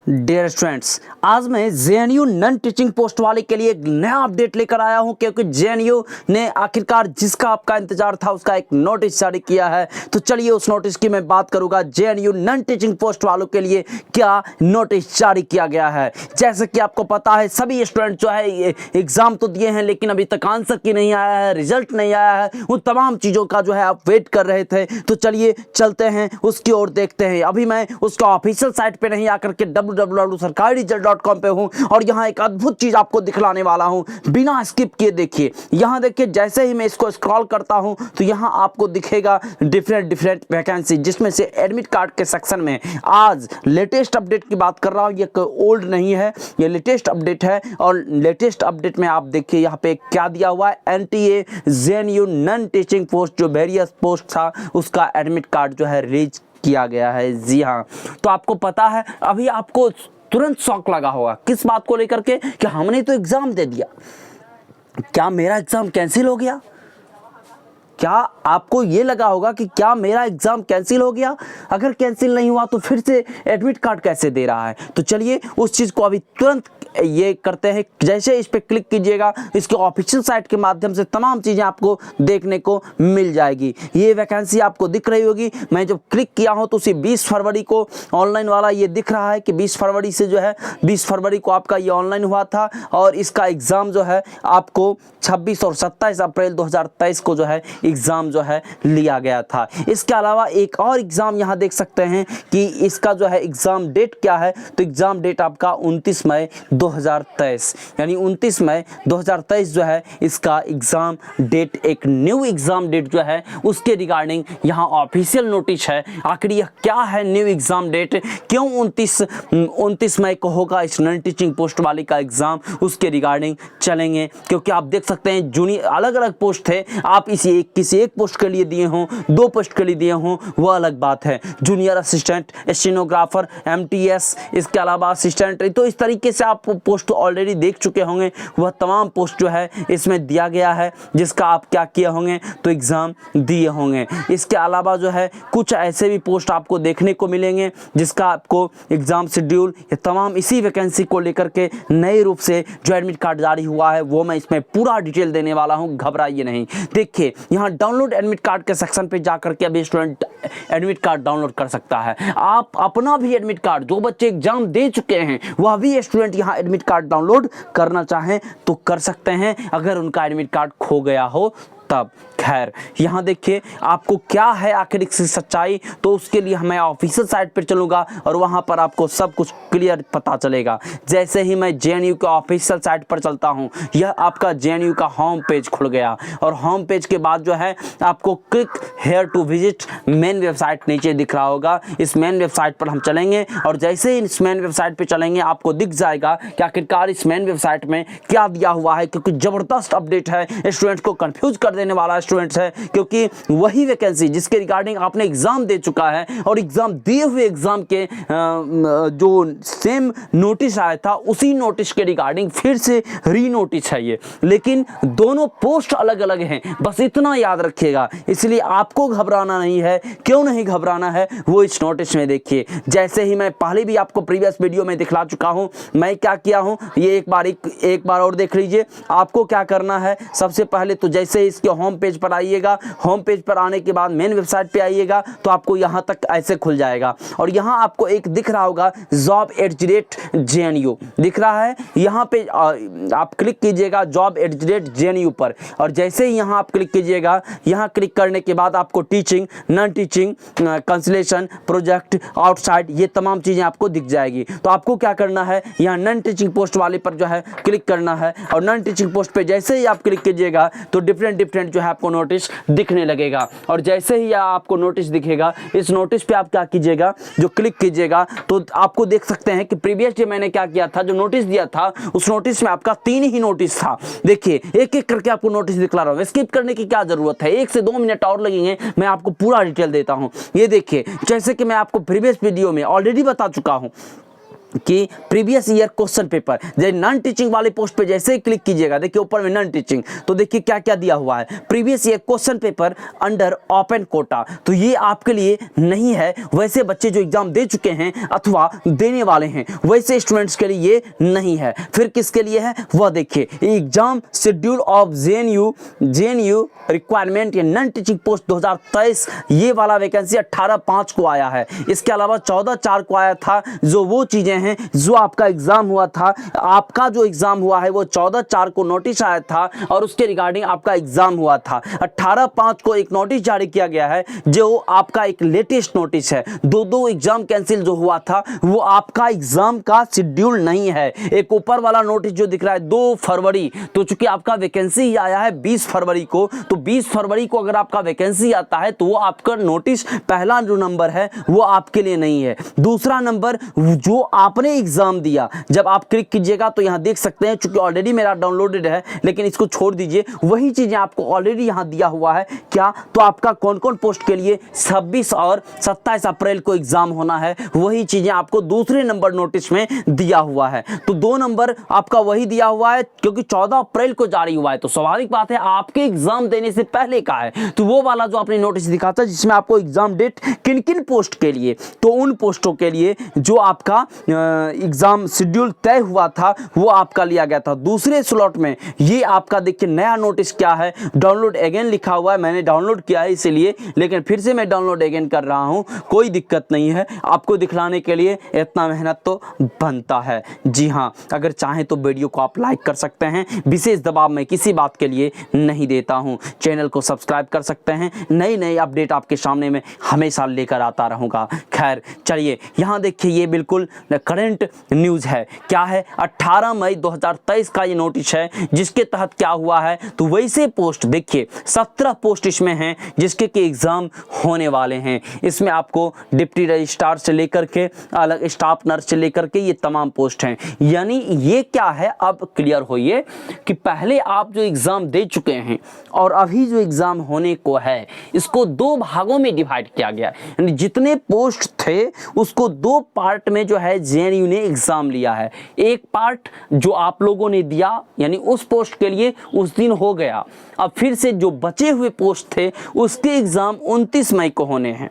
Dear students, आज मैं JNU non teaching post वाले के लिए एक नया अपडेट लेकर आया हूं क्योंकि जेएनयू ने आखिरकार जिसका आपका इंतजार था उसका एक नोटिस जारी किया है। तो चलिए उस नोटिस की मैं बात करूंगा। जेएनयू नन टीचिंग पोस्ट वालों के लिए क्या नोटिस जारी किया गया है। जैसे कि आपको पता है सभी स्टूडेंट जो है ये एग्जाम तो दिए हैं लेकिन अभी तक आंसर की नहीं आया है, रिजल्ट नहीं आया है, उन तमाम चीज़ों का जो है आप वेट कर रहे थे। तो चलिए चलते हैं उसकी ओर देखते हैं। अभी मैं उसका ऑफिशियल साइट पे नहीं आकर के www.sarkariresult.com पे हूं और यहां एक अद्भुत चीज आपको दिखलाने वाला हूं बिना स्किप किए। देखिए यहां देखिए, जैसे ही मैं इसको स्क्रॉल करता हूं तो यहां आपको दिखेगा डिफरेंट वैकेंसी, जिसमें से एडमिट कार्ड के सेक्शन में आज लेटेस्ट अपडेट की बात कर रहा हूं। ये ओल्ड नहीं है, ये लेटेस्ट अपडेट है। और लेटेस्ट अपडेट में आप देखिए यहां पे क्या दिया हुआ है, NTA JNU non teaching post जो वेरियस पोस्ट था उसका एडमिट कार्ड जो है रिलीज किया गया है। जी हाँ, तो आपको पता है अभी आपको तुरंत शॉक लगा होगा किस बात को लेकर के कि हमने तो एग्जाम दे दिया, क्या मेरा एग्जाम कैंसिल हो गया। क्या आपको ये लगा होगा कि क्या मेरा एग्जाम कैंसिल हो गया, अगर कैंसिल नहीं हुआ तो फिर से एडमिट कार्ड कैसे दे रहा है। तो चलिए उस चीज़ को अभी तुरंत ये करते हैं। जैसे इस पर क्लिक कीजिएगा इसके ऑफिशियल साइट के माध्यम से तमाम चीज़ें आपको देखने को मिल जाएगी। ये वैकेंसी आपको दिख रही होगी। मैं जब क्लिक किया हूँ तो उसी 20 फरवरी को ऑनलाइन वाला ये दिख रहा है कि 20 फरवरी से जो है 20 फरवरी को आपका ये ऑनलाइन हुआ था और इसका एग्ज़ाम जो है आपको 26 और 27 अप्रैल 2023 को जो है एग्ज़ाम जो है लिया गया था। इसके अलावा एक और एग्ज़ाम यहाँ देख सकते हैं कि इसका जो है एग्ज़ाम डेट क्या है। तो एग्ज़ाम डेट आपका 29 मई 2023, यानी 29 मई 2023 जो है इसका एग्ज़ाम डेट, एक न्यू एग्ज़ाम डेट जो है उसके रिगार्डिंग यहाँ ऑफिशियल नोटिस है। आखिर यह क्या है न्यू एग्ज़ाम डेट, क्यों 29 मई को होगा इस नन टीचिंग पोस्ट वाले का एग्ज़ाम, उसके रिगार्डिंग चलेंगे। क्योंकि आप देख सकते हैं जूनियर अलग अलग पोस्ट है, आप किसी एक पोस्ट के लिए दिए हों, 2 पोस्ट के लिए दिए हों, वह अलग बात है। जूनियर असिस्टेंट, स्टेनोग्राफर, एमटीएस, इसके अलावा असिस्टेंट, तो इस तरीके से आप पोस्ट ऑलरेडी देख चुके होंगे। वह तमाम पोस्ट जो है इसमें दिया गया है जिसका आप क्या किए होंगे तो एग्ज़ाम दिए होंगे। इसके अलावा जो है कुछ ऐसे भी पोस्ट आपको देखने को मिलेंगे जिसका आपको एग्ज़ाम शेड्यूल, ये तमाम इसी वैकेंसी को लेकर के नए रूप से जो एडमिट कार्ड जारी हुआ है वो मैं इसमें पूरा डिटेल देने वाला हूँ, घबराइए नहीं। देखिए यहाँ डाउनलोड एडमिट कार्ड के सेक्शन पे जाकर के अभी स्टूडेंट एडमिट कार्ड डाउनलोड कर सकता है। आप अपना भी एडमिट कार्ड, जो बच्चे एग्जाम दे चुके हैं वह भी स्टूडेंट यहाँ एडमिट कार्ड डाउनलोड करना चाहें तो कर सकते हैं, अगर उनका एडमिट कार्ड खो गया हो तब। खैर यहाँ देखिए आपको क्या है आखिर इसकी सच्चाई, तो उसके लिए मैं ऑफिशियल साइट पर चलूँगा और वहाँ पर आपको सब कुछ क्लियर पता चलेगा। जैसे ही मैं जेएनयू के ऑफिशियल साइट पर चलता हूँ, यह आपका जेएनयू का होम पेज खुल गया और होम पेज के बाद जो है आपको click here to visit main website नीचे दिख रहा होगा। इस मेन वेबसाइट पर हम चलेंगे और जैसे ही इस मेन वेबसाइट पर चलेंगे आपको दिख जाएगा कि आखिरकार इस मेन वेबसाइट में क्या दिया हुआ है, क्योंकि ज़बरदस्त अपडेट है, स्टूडेंट को कन्फ्यूज कर देने वाला स्टूडेंट्स है। क्योंकि वही वैकेंसी जिसके रिगार्डिंग आपने एग्जाम दे चुका है और एग्जाम दिए हुए एग्जाम के जो सेम नोटिस आया था उसी नोटिस के रिगार्डिंग फिर से री नोटिस है ये, लेकिन दोनों पोस्ट अलग अलग हैं, बस इतना याद रखिएगा। इसलिए आपको घबराना नहीं है। क्यों नहीं घबराना है वो इस नोटिस में देखिए। जैसे ही मैं पहले भी आपको प्रीवियस वीडियो में दिखला चुका हूं मैं क्या किया हूं, ये एक बार और देख लीजिए। आपको क्या करना है, सबसे पहले तो जैसे इसके होम पेज पर आइएगा, होम पेज पर आने के बाद मेन वेबसाइट पे आइएगा तो आपको यहां तक ऐसे खुल जाएगा और यहां आपको एक दिख रहा होगा job@JNU दिख रहा है। यहां पे आप क्लिक कीजिएगा job@JNU पर और जैसे ही यहां आप क्लिक कीजिएगा, यहां क्लिक करने के बाद आपको teaching, non teaching, consolation, project, outside, ये तमाम चीज़ें आपको दिख जाएगी। तो आपको क्या करना है, यहाँ नॉन टीचिंग पोस्ट वाले पर जो है क्लिक करना है और नॉन टीचिंग पोस्ट पे जैसे ही आप क्लिक कीजिएगा तो डिफरेंट जो है आपको नोटिस दिखने लगेगा और जैसे ही आपको नोटिस दिखेगा इस नोटिस पे आप क्या कीजिएगा, जो क्लिक कीजिएगा तो आपको देख सकते हैं कि प्रीवियस डे मैंने क्या किया था, जो नोटिस दिया था उस नोटिस में आपका 3 ही नोटिस था। देखिए एक एक करके आपको नोटिस दिखला रहा हूँ, स्किप करने की क्या जरूरत है, 1 से 2 मिनट और लगेंगे, मैं आपको पूरा डिटेल देता हूँ। ये देखिए जैसे कि मैं आपको प्रीवियस वीडियो में ऑलरेडी बता चुका हूँ कि प्रीवियस ईयर क्वेश्चन पेपर, जैसे नॉन टीचिंग वाले पोस्ट पे जैसे ही क्लिक कीजिएगा, देखिए ऊपर में नॉन टीचिंग, तो देखिए क्या क्या दिया हुआ है, previous year question paper under open quota. तो ये आपके लिए नहीं है, वैसे बच्चे जो एग्जाम दे चुके हैं अथवा देने वाले हैं वैसे स्टूडेंट्स के लिए ये नहीं है। फिर किसके लिए है वह देखिए, exam schedule of JNU requirement या नॉन टीचिंग पोस्ट 2023, ये वाला वैकेंसी 18/5 को आया है। इसके अलावा 14/4 को आया था, जो वो चीजें हैं जो आपका एग्जाम हुआ था, आपका जो एग्जाम हुआ है वो 14/4 को नोटिस आया था और उसके रिगार्डिंग आपका एग्जाम हुआ था। 18/5 को एक नोटिस जारी किया गया है जो आपका एक लेटेस्ट नोटिस है। दो एग्जाम कैंसिल जो हुआ था वो आपका एग्जाम का शेड्यूल नहीं है। एक ऊपर वाला नोटिस जो दिख रहा है 2 फरवरी, तो चूंकि आपका वैकेंसी आया है 20 फरवरी को, तो 20 फरवरी को अगर आपका वैकेंसी आता है तो वो आपका नोटिस पहला जो नंबर है वो आपके लिए नहीं है। दूसरा नंबर जो आपने एग्जाम दिया, जब आप क्लिक कीजिएगा तो यहां देख सकते हैं, चूंकि ऑलरेडी मेरा डाउनलोडेड है लेकिन इसको छोड़ दीजिए, वही चीजें आपको ऑलरेडी यहां दिया हुआ है। क्या तो आपका कौन कौन पोस्ट के लिए 26 और 27 अप्रैल को एग्जाम होना है, वही चीजें आपको दूसरे नंबर नोटिस में दिया हुआ है। तो 2 नंबर आपका वही दिया हुआ है क्योंकि 14 अप्रैल को जारी हुआ है, तो स्वाभाविक बात है आपके एग्जाम देने से पहले का है। तो वो वाला जो आपने नोटिस दिखा था जिसमें आपको एग्जाम डेट किन किन पोस्ट के लिए, तो उन पोस्टों के लिए जो आपका एग्जाम शेड्यूल तय हुआ था वो आपका लिया गया था। दूसरे स्लॉट में ये आपका देखिए नया नोटिस क्या है, डाउनलोड अगेन लिखा हुआ है, मैंने डाउनलोड किया है इसीलिए, लेकिन फिर से मैं डाउनलोड अगेन कर रहा हूं, कोई दिक्कत नहीं है, आपको दिखलाने के लिए इतना मेहनत तो बनता है। जी हाँ, अगर चाहें तो वीडियो को आप लाइक कर सकते हैं, विशेष दबाव में किसी बात के लिए नहीं देता हूं। चैनल को सब्सक्राइब कर सकते हैं, नई नई अपडेट आपके सामने में हमेशा लेकर आता रहूंगा। खैर चलिए, यहां देखिए ये बिल्कुल करंट न्यूज़ है। क्या है, 18 मई 2023 का ये नोटिस है जिसके तहत क्या हुआ है, तो वैसे पोस्ट देखिए 17 पोस्ट इसमें हैं जिसके कि एग्जाम होने वाले हैं। इसमें आपको डिप्टी रजिस्ट्रार से लेकर के अलग स्टाफ नर्स से लेकर के ये तमाम पोस्ट हैं। यानी ये क्या है, अब क्लियर होइए कि पहले आप जो एग्जाम दे चुके हैं और अभी जो एग्जाम होने को है, इसको 2 भागों में डिवाइड किया गया। यानी जितने पोस्ट थे उसको 2 पार्ट में जो है जेएनयू ने एग्जाम लिया है। एक पार्ट जो आप लोगों ने दिया यानी उस पोस्ट के लिए उस दिन हो गया, अब फिर से जो बचे हुए पोस्ट थे उसके एग्जाम 29 मई को होने हैं।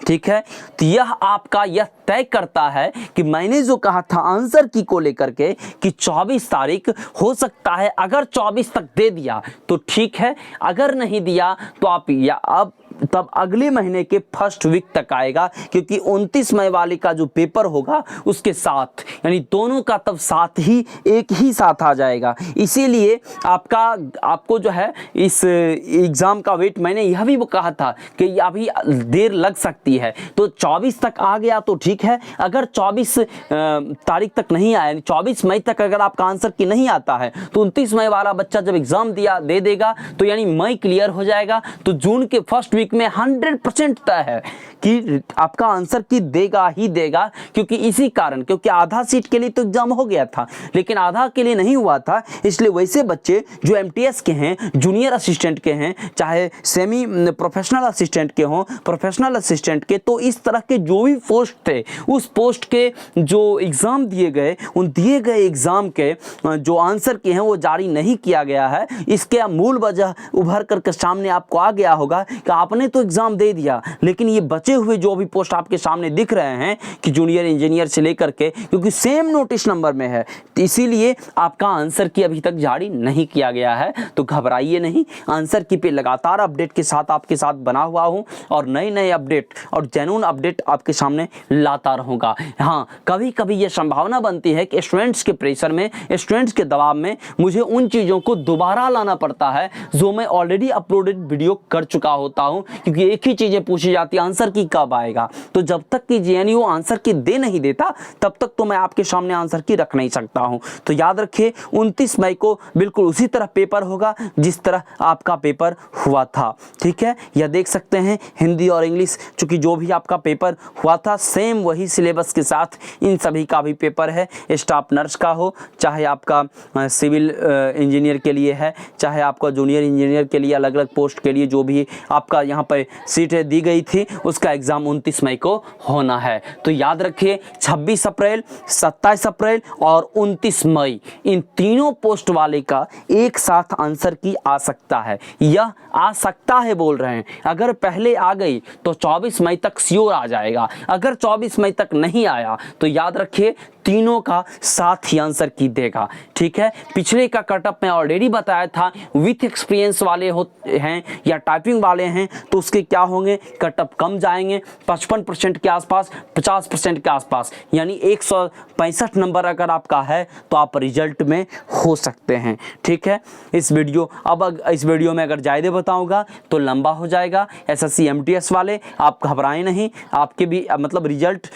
ठीक है, तो यह आपका यह तय करता है कि मैंने जो कहा था आंसर की को लेकर के कि 24 तारीख हो सकता है, अगर 24 तक दे दिया तो ठीक है, अगर नहीं दिया तो आप या अब तब अगले महीने के फर्स्ट वीक तक आएगा, क्योंकि 29 मई वाले का जो पेपर होगा उसके साथ यानी दोनों का तब साथ ही एक ही साथ आ जाएगा। इसीलिए आपको जो है इस एग्ज़ाम का वेट, मैंने यह भी कहा था कि अभी देर लग सकती है, तो 24 तक आ गया तो ठीक है, अगर 24 तारीख तक नहीं आया, 24 मई तक अगर आपका आंसर की नहीं आता है तो 29 मई वाला बच्चा जब एग्ज़ाम दे देगा तो यानी मई क्लियर हो जाएगा, तो जून के फर्स्ट वीक में 100% तय है कि आपका आंसर की देगा ही देगा। क्योंकि इसी कारण, क्योंकि आधा सीट के लिए तो एग्जाम हो गया था लेकिन आधा के लिए नहीं हुआ था, इसलिए वैसे बच्चे जो एमटीएस के हैं, जूनियर असिस्टेंट के हैं, चाहे सेमी प्रोफेशनल असिस्टेंट के हों, प्रोफेशनल असिस्टेंट के, तो इस तरह के जो भी पोस्ट थे उस पोस्ट के जो एग्ज़ाम दिए गए, उन दिए गए एग्ज़ाम के जो आंसर के हैं वो जारी नहीं किया गया है। इसके मूल वजह उभर करके सामने आपको आ गया होगा कि आपने तो एग्ज़ाम दे दिया लेकिन ये बचे हुए जो भी पोस्ट आपके सामने दिख रहे हैं कि जूनियर इंजीनियर से लेकर के, क्योंकि सेम नोटिस नंबर में है, तो इसीलिए आपका आंसर की अभी तक जारी नहीं किया गया है। तो घबराइए नहीं, आंसर की पे लगातार अपडेट के साथ आपके साथ बना हुआ हूँ और नए नए अपडेट और जेन्युइन अपडेट आपके सामने लाता रहूँगा। हाँ, कभी कभी ये संभावना बनती है कि स्टूडेंट्स के प्रेशर में, स्टूडेंट्स के दबाव में मुझे उन चीज़ों को दोबारा लाना पड़ता है जो मैं ऑलरेडी अपलोडेड वीडियो कर चुका होता हूं, क्योंकि एक ही चीजें पूछी जाती है, आंसर की कब आएगा। तो जब तक कि जेएनयू आंसर की दे नहीं देता तब तक तो मैं आपके सामने आंसर की रख नहीं सकता हूं। तो याद रखिए 29 मई को बिल्कुल उसी तरह पेपर होगा जिस तरह आपका पेपर हुआ था। ठीक है, यह देख सकते हैं हिंदी और इंग्लिश, चूंकि जो भी आपका पेपर हुआ था सेम वही सिलेबस के साथ इन सभी का भी पेपर है। स्टाफ नर्स का हो, चाहे आपका सिविल इंजीनियर के लिए है, चाहे आपका जूनियर इंजीनियर के लिए, अलग अलग पोस्ट के लिए जो भी आपका यहाँ यहाँ पर सीटें दी गई थी उसका एग्ज़ाम 29 मई को होना है। तो याद रखिए 26 अप्रैल, 27 अप्रैल और 29 मई इन तीनों पोस्ट वाले का एक साथ आंसर की आ सकता है। यह आ सकता है बोल रहे हैं, अगर पहले आ गई तो 24 मई तक श्योर आ जाएगा। अगर 24 मई तक नहीं आया तो याद रखिए तीनों का साथ ही आंसर की देगा। ठीक है, पिछले का कटअप मैं ऑलरेडी बताया था, विथ एक्सपीरियंस वाले हैं या टाइपिंग वाले हैं तो उसके क्या होंगे, कटअप कम जाएंगे 55% के आसपास, 50% के आसपास, यानी 165 नंबर अगर आपका है तो आप रिजल्ट में हो सकते हैं। ठीक है, इस वीडियो में अगर ज़्यादा बताऊंगा तो लंबा हो जाएगा। SSC MTS वाले आप घबराएं नहीं, आपके भी मतलब रिजल्ट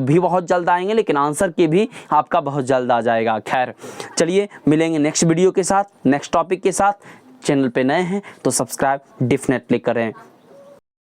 भी बहुत जल्द आएंगे, लेकिन आंसर के भी आपका बहुत जल्द आ जाएगा। खैर चलिए मिलेंगे नेक्स्ट वीडियो के साथ, नेक्स्ट टॉपिक के साथ। चैनल पे नए हैं तो सब्सक्राइब डेफिनेटली करें।